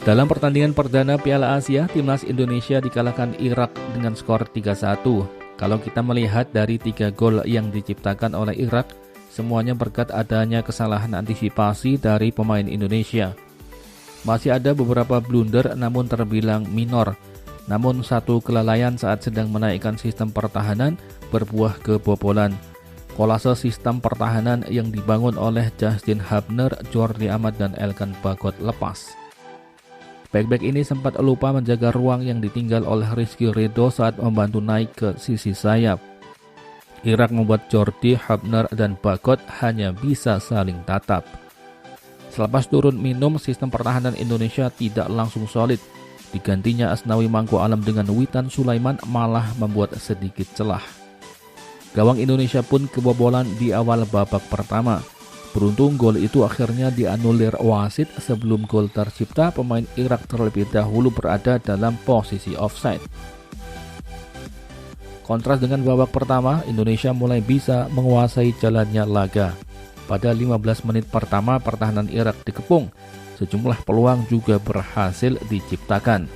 Dalam pertandingan perdana Piala Asia, timnas Indonesia dikalahkan Irak dengan skor 3-1. Kalau kita melihat dari 3 gol yang diciptakan oleh Irak, semuanya berkat adanya kesalahan antisipasi dari pemain Indonesia. Masih ada beberapa blunder namun terbilang minor. Namun satu kelalaian saat sedang menaikkan sistem pertahanan berbuah kebobolan. Kolase sistem pertahanan yang dibangun oleh Justin Hubner, Jordi Amat, dan Elkan Bagot lepas. Back-back ini sempat lupa menjaga ruang yang ditinggal oleh Rizky Ridho saat membantu naik ke sisi sayap. Irak membuat Jordi, Hubner, dan Bagot hanya bisa saling tatap. Selepas turun minum, sistem pertahanan Indonesia tidak langsung solid. Digantinya Asnawi Mangku Alam dengan Witan Sulaiman malah membuat sedikit celah. Gawang Indonesia pun kebobolan di awal babak pertama. Beruntung gol itu akhirnya dianulir wasit sebelum gol tercipta. Pemain Irak terlebih dahulu berada dalam posisi offside. Kontras dengan babak pertama, Indonesia mulai bisa menguasai jalannya laga. Pada 15 menit pertama pertahanan Irak dikepung. Sejumlah peluang juga berhasil diciptakan.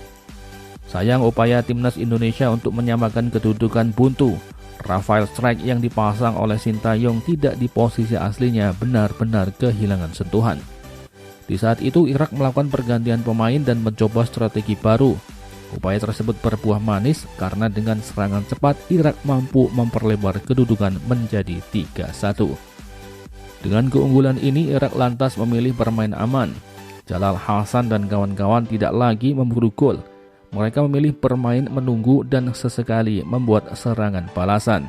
Sayang upaya timnas Indonesia untuk menyamakan kedudukan buntu. Rafael Strike yang dipasang oleh Sintayong tidak di posisi aslinya, benar-benar kehilangan sentuhan. Di saat itu Irak melakukan pergantian pemain dan mencoba strategi baru. Upaya tersebut berbuah manis karena dengan serangan cepat Irak mampu memperlebar kedudukan menjadi 3-1. Dengan keunggulan ini Irak lantas memilih bermain aman. Jalal Hasan dan kawan-kawan tidak lagi memburu gol. Mereka memilih bermain menunggu dan sesekali membuat serangan balasan.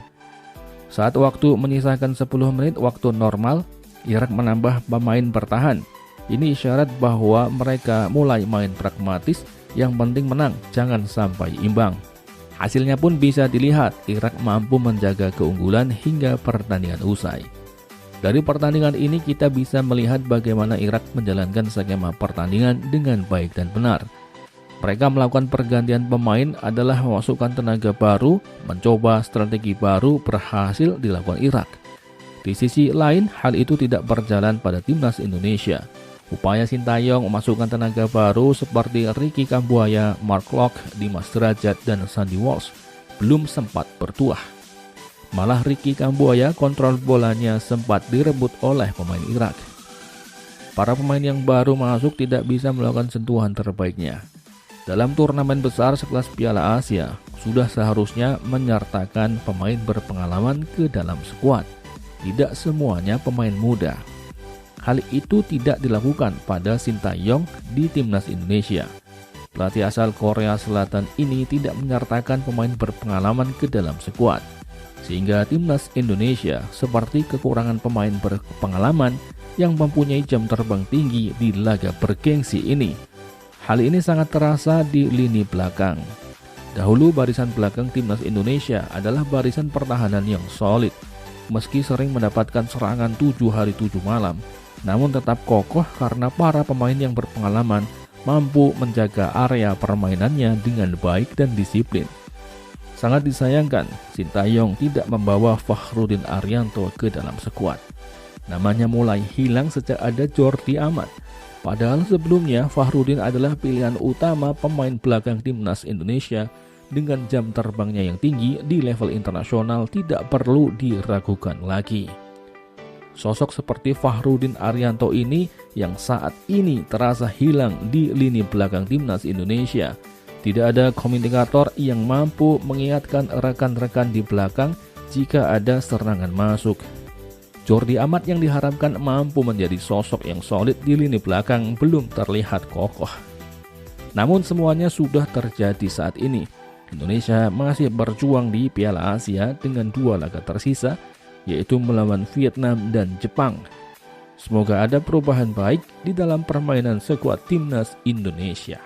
Saat waktu menyisakan 10 menit waktu normal, Irak menambah pemain bertahan. Ini isyarat bahwa mereka mulai main pragmatis, yang penting menang, jangan sampai imbang. Hasilnya pun bisa dilihat, Irak mampu menjaga keunggulan hingga pertandingan usai. Dari pertandingan ini kita bisa melihat bagaimana Irak menjalankan skema pertandingan dengan baik dan benar. Mereka melakukan pergantian pemain adalah memasukkan tenaga baru, mencoba strategi baru berhasil dilakukan Irak. Di sisi lain, hal itu tidak berjalan pada timnas Indonesia. Upaya Sintayong memasukkan tenaga baru seperti Ricky Kambuaya, Mark Locke, Dimas Derajat, dan Sandy Walsh belum sempat bertuah. Malah Ricky Kambuaya kontrol bolanya sempat direbut oleh pemain Irak. Para pemain yang baru masuk tidak bisa melakukan sentuhan terbaiknya. Dalam turnamen besar sekelas Piala Asia, sudah seharusnya menyertakan pemain berpengalaman ke dalam skuad. Tidak semuanya pemain muda. Hal itu tidak dilakukan pada Sintayong di timnas Indonesia. Pelatih asal Korea Selatan ini tidak menyertakan pemain berpengalaman ke dalam skuad. Sehingga timnas Indonesia seperti kekurangan pemain berpengalaman yang mempunyai jam terbang tinggi di laga bergengsi ini. Hal ini sangat terasa di lini belakang. Dahulu barisan belakang timnas Indonesia adalah barisan pertahanan yang solid. Meski sering mendapatkan serangan 7 hari 7 malam, namun tetap kokoh karena para pemain yang berpengalaman mampu menjaga area permainannya dengan baik dan disiplin. Sangat disayangkan, Sintayong tidak membawa Fakhrudin Arianto ke dalam skuad. Namanya mulai hilang sejak ada Jordi Amat. Padahal sebelumnya Fakhrudin adalah pilihan utama pemain belakang timnas Indonesia dengan jam terbangnya yang tinggi di level internasional tidak perlu diragukan lagi. Sosok seperti Fakhrudin Arianto ini yang saat ini terasa hilang di lini belakang timnas Indonesia. Tidak ada komunikator yang mampu mengingatkan rekan-rekan di belakang jika ada serangan masuk. Jordi Amat yang diharapkan mampu menjadi sosok yang solid di lini belakang belum terlihat kokoh. Namun semuanya sudah terjadi saat ini. Indonesia masih berjuang di Piala Asia dengan 2 laga tersisa, yaitu melawan Vietnam dan Jepang. Semoga ada perubahan baik di dalam permainan skuad timnas Indonesia.